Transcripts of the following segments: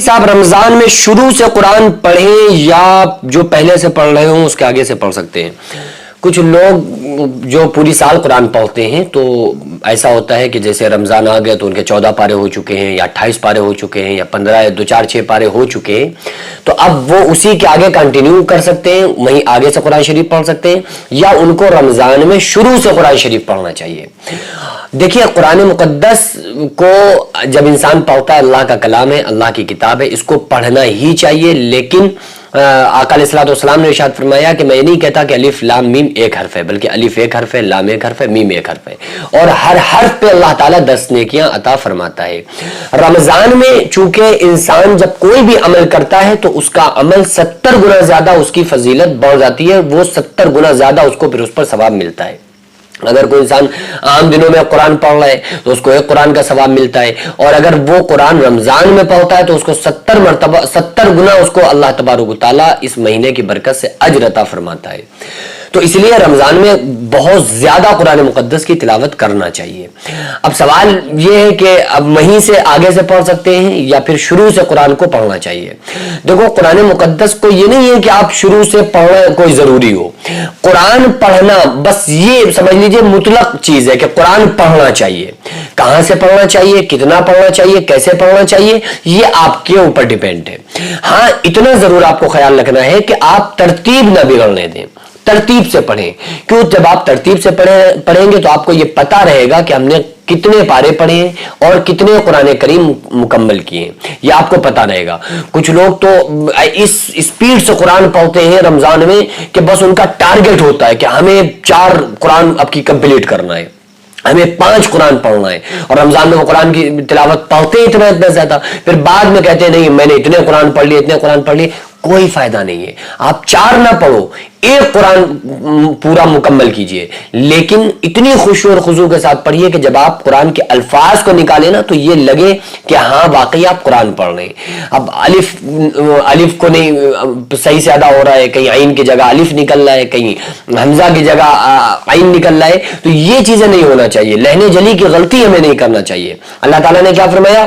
صاحب رمضان میں شروع سے قرآن پڑھیں یا جو پہلے سے پڑھ رہے ہوں اس کے آگے سے پڑھ سکتے ہیں؟ کچھ لوگ جو پوری سال قرآن پڑھتے ہیں تو ایسا ہوتا ہے کہ جیسے رمضان آ گیا تو ان کے 14 پارے ہو چکے ہیں یا 28 پارے ہو چکے ہیں یا 15 2 4 6 پارے ہو چکے ہیں، تو اب وہ اسی کے آگے کنٹینیو کر سکتے ہیں، وہیں آگے سے قرآن شریف پڑھ سکتے ہیں، یا ان کو رمضان میں شروع سے قرآن شریف پڑھنا چاہیے؟ دیکھیے، قرآن مقدس کو جب انسان پڑھتا ہے، اللہ کا کلام ہے، اللہ کی کتاب ہے، اس کو پڑھنا ہی چاہیے، لیکن آقا علیہ الصلوۃ والسلام نے ارشاد فرمایا کہ میں یہ نہیں کہتا کہ الف لام میم ایک حرف ہے، بلکہ الف ایک حرف ہے، لام ایک حرف ہے، میم ایک حرف ہے، اور ہر حرف پہ اللہ تعالیٰ 10 نیکیاں عطا فرماتا ہے۔ رمضان میں چونکہ انسان جب کوئی بھی عمل کرتا ہے تو اس کا عمل 70 گنا زیادہ اس کی فضیلت بڑھ جاتی ہے، وہ 70 گنا زیادہ اس کو پھر اس پر ثواب ملتا ہے۔ اگر کوئی انسان عام دنوں میں قرآن پڑھ رہا ہے تو اس کو ایک قرآن کا ثواب ملتا ہے، اور اگر وہ قرآن رمضان میں پڑھتا ہے تو اس کو 70 گنا اس کو اللہ تبارک و تعالیٰ اس مہینے کی برکت سے اجر عطا فرماتا ہے۔ تو اس لیے رمضان میں بہت زیادہ قرآن مقدس کی تلاوت کرنا چاہیے۔ اب سوال یہ ہے کہ اب وہیں سے آگے سے پڑھ سکتے ہیں یا پھر شروع سے قرآن کو پڑھنا چاہیے؟ دیکھو، قرآن مقدس کو یہ نہیں ہے کہ آپ شروع سے پڑھنا کوئی ضروری ہو، قرآن پڑھنا بس یہ سمجھ لیجئے مطلق چیز ہے کہ قرآن پڑھنا چاہیے۔ کہاں سے پڑھنا چاہیے، کتنا پڑھنا چاہیے، کیسے پڑھنا چاہیے، یہ آپ کے اوپر ڈیپینڈ ہے۔ ہاں، اتنا ضرور آپ کو خیال رکھنا ہے کہ آپ ترتیب نہ بگڑنے دیں، ترتیب سے پڑھیں، کیوں جب آپ ترتیب سے پڑھیں گے تو آپ کو یہ پتا رہے گا کہ ہم نے کتنے پارے پڑھے ہیں اور کتنے قرآن کریم مکمل کیے ہیں، یہ آپ کو پتا رہے گا۔ کچھ لوگ تو اس سپیڈ سے قرآن پڑھتے ہیں رمضان میں کہ بس ان کا ٹارگٹ ہوتا ہے کہ ہمیں 4 قرآن اب کی کمپلیٹ کرنا ہے، ہمیں 5 قرآن پڑھنا ہے، اور رمضان میں وہ قرآن کی تلاوت پڑھتے اتنا زیادہ، پھر بعد میں کہتے ہیں نہیں میں نے اتنے قرآن پڑھ لیے، اتنے قرآن پڑھ لیے۔ کوئی فائدہ نہیں ہے، آپ 4 نہ پڑھو، ایک قرآن پورا مکمل کیجئے، لیکن اتنی خشوع اور خضوع کے ساتھ پڑھیے کہ جب آپ قرآن کے الفاظ کو نکالیں نا تو یہ لگے کہ ہاں واقعی آپ قرآن پڑھ رہے ہیں۔ اب الف کو نہیں صحیح سے ادا ہو رہا ہے، کہیں عین کی جگہ الف نکل رہا ہے، کہیں حمزہ کی جگہ عین نکل رہا ہے، تو یہ چیزیں نہیں ہونا چاہیے، لہنے جلی کی غلطی ہمیں نہیں کرنا چاہیے۔ اللہ تعالیٰ نے کیا فرمایا؟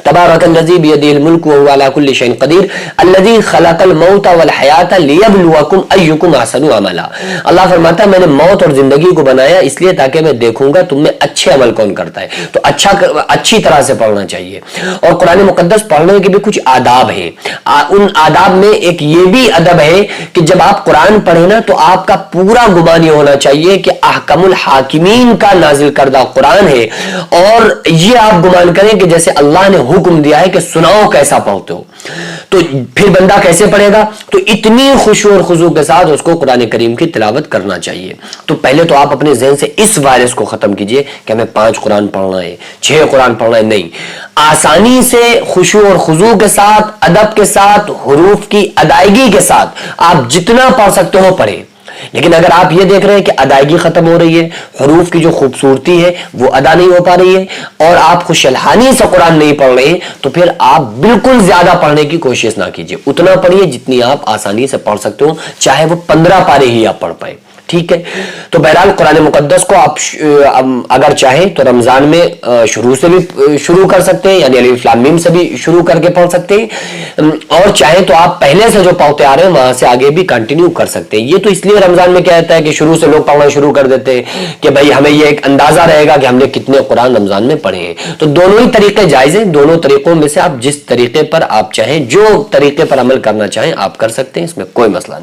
تبارک الذی بیدہ الملک وہو علی کل شیء قدیر الذی خلق الموت والحیات لیبلوکم ایکم احسن عملا۔ اللہ فرماتا ہے میں نے موت اور زندگی کو بنایا اس لیے تاکہ میں دیکھوں گا تم میں اچھے عمل کون کرتا ہے، تو اچھی طرح سے پڑھنا چاہیے۔ اور قرآن مقدس پڑھنے کے بھی کچھ آداب ہیں، ان آداب میں ایک یہ بھی ادب ہے کہ جب آپ قرآن پڑھیں نا تو آپ کا پورا گمان یہ ہونا چاہیے کہ احکم الحاکمین کا نازل کردہ قرآن ہے، اور یہ آپ گمان کریں کہ جیسے اللہ نے حکم دیا ہے کہ سناؤ کیسا پڑھتے ہو۔ تو پھر بندہ کیسے پڑھے گا؟ تو اتنی خشوع اور خضوع کے ساتھ اس کو قرآن کریم کی تلاوت کرنا چاہیے۔ تو پہلے تو آپ اپنے ذہن سے اس وائرس کو ختم کیجئے کہ ہمیں 5 قرآن پڑھنا ہے، 6 قرآن پڑھنا ہے، نہیں، آسانی سے خشوع اور خضوع کے ساتھ، ادب کے ساتھ، حروف کی ادائیگی کے ساتھ آپ جتنا پڑھ سکتے ہو پڑھیں۔ لیکن اگر آپ یہ دیکھ رہے ہیں کہ ادائیگی ختم ہو رہی ہے، حروف کی جو خوبصورتی ہے وہ ادا نہیں ہو پا رہی ہے، اور آپ خوش الحانی سے قرآن نہیں پڑھ رہے ہیں، تو پھر آپ بالکل زیادہ پڑھنے کی کوشش نہ کیجیے، اتنا پڑھیے جتنی آپ آسانی سے پڑھ سکتے ہو، چاہے وہ 15 پارے ہی آپ پڑھ پائیں، ٹھیک ہے؟ تو بہرحال قرآن مقدس کو آپ اگر چاہیں تو رمضان میں شروع سے بھی شروع کر سکتے ہیں، یعنی الف لام میم سے بھی شروع کر کے پڑھ سکتے ہیں، اور چاہیں تو آپ پہلے سے جو پڑھتے آ رہے ہیں وہاں سے آگے بھی کنٹینیو کر سکتے ہیں۔ یہ تو اس لیے رمضان میں کیا ہوتا ہے کہ شروع سے لوگ پڑھنا شروع کر دیتے ہیں کہ بھائی ہمیں یہ ایک اندازہ رہے گا کہ ہم نے کتنے قرآن رمضان میں پڑھے ہیں۔ تو دونوں ہی طریقے جائز ہیں، دونوں طریقوں میں سے آپ جس طریقے پر آپ چاہیں، جو طریقے پر عمل کرنا چاہیں آپ کر سکتے ہیں، اس میں کوئی مسئلہ نہیں۔